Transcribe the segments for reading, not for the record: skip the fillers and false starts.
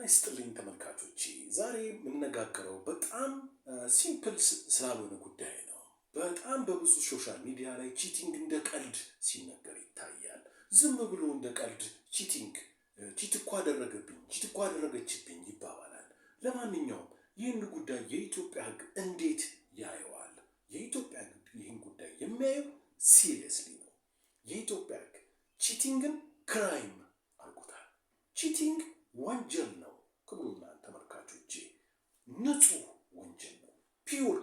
ይስጥልኝ ተመልካቾቼ ዛሬ የምንነጋገረው በጣም ሲምፕል ስላልሆነ ጉዳይ ነው። በጣም በብዙ ሶሻል ሚዲያ ላይ ቺቲንግ እንደ ቀልድ ሲነገር ይታያል። ዝም ብሎ እንደ ቀልድ ቺት እኮ አደረገብኝ፣ ቺት እኮ አደረገችብኝ ይባባላል። ለማንኛውም ይህን ጉዳይ የኢትዮጵያ ሕግ እንዴት ያየዋል? የኢትዮጵያ ሕግ ይህን ጉዳይ የሚያየው ሲሪየስሊ ነው። የኢትዮጵያ ሕግ ቺቲንግን ክራይም አድርጎታል። ቺቲንግ ወንጀል ነው። ክቡራን ተመልካቾቼ ንጹህ ወንጀል ነው። ፒውር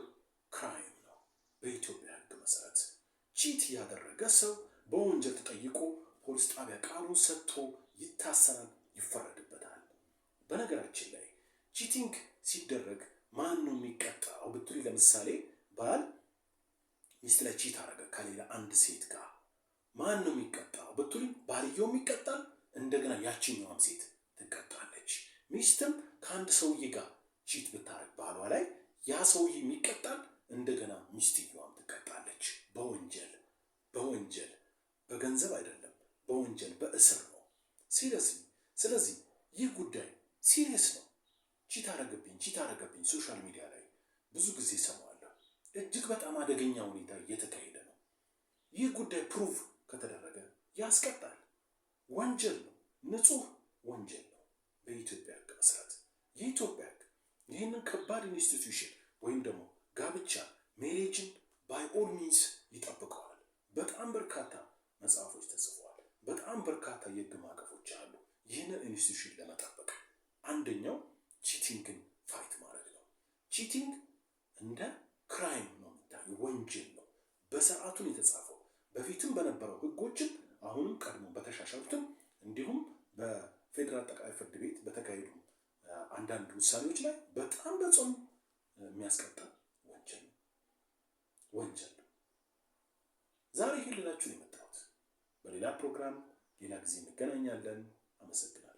ክራይም ነው። በኢትዮጵያ ሕግ መሰረት ቺት ያደረገ ሰው በወንጀል ተጠይቆ ፖሊስ ጣቢያ ቃሉን ሰጥቶ ይታሰራል፣ ይፈረድበታል። በነገራችን ላይ ቺቲንግ ሲደረግ ማን ነው የሚቀጣው ብትሉ፣ ለምሳሌ ባል ሚስት ላይ ቺት አደረገ ከሌላ አንድ ሴት ጋር ማን ነው የሚቀጣው ብትሉ፣ ባልየውም ይቀጣል፣ እንደገና ያቺኛዋም ሴት ትቀጣለች። ሚስትም ከአንድ ሰውዬ ጋር ቺት ብታረግ ባሏ ላይ ያ ሰውዬ ይቀጣል፣ እንደገና ሚስትየዋም ትቀጣለች። በወንጀል በገንዘብ አይደለም፣ በወንጀል በእስር ነው። ስለዚህ ይህ ጉዳይ ሲሪየስ ነው። ቺት አረገብኝ ሶሻል ሚዲያ ላይ ብዙ ጊዜ ሰማዋለሁ። እጅግ በጣም አደገኛ ሁኔታ እየተካሄደ ነው። ይህ ጉዳይ ፕሩቭ ከተደረገ ያስቀጣል። ወንጀል ነው፣ ንጹህ ወንጀል ነው። በኢትዮጵያ ሕግ መሰረት የኢትዮጵያ ሕግ ይህንን ከባድ ኢንስቲትዩሽን ወይም ደግሞ ጋብቻ ሜሬጅን ባይ ኦል ሚንስ ይጠብቀዋል። በጣም በርካታ መጽሐፎች ተጽፈዋል። በጣም በርካታ የሕግ ማዕቀፎች አሉ ይህንን ኢንስቲትዩሽን ለመጠበቅ። አንደኛው ቺቲንግን ፋይት ማድረግ ነው። ቺቲንግ እንደ ክራይም ነው የሚታየው፣ ወንጀል ነው። በስርዓቱን የተጻፈው በፊትም በነበረው ሕጎችን አሁንም ቀድሞ በተሻሻሉትም እንዲሁም በፌዴራል ጠቅላይ ፍርድ ቤት በተካሄዱ አንዳንድ ውሳኔዎች ላይ በጣም በጽኑ የሚያስቀጣ ወንጀል ነው። ዛሬ ይሄን ልላችሁ የመጣሁት። በሌላ ፕሮግራም ሌላ ጊዜ እንገናኛለን። አመሰግናለሁ።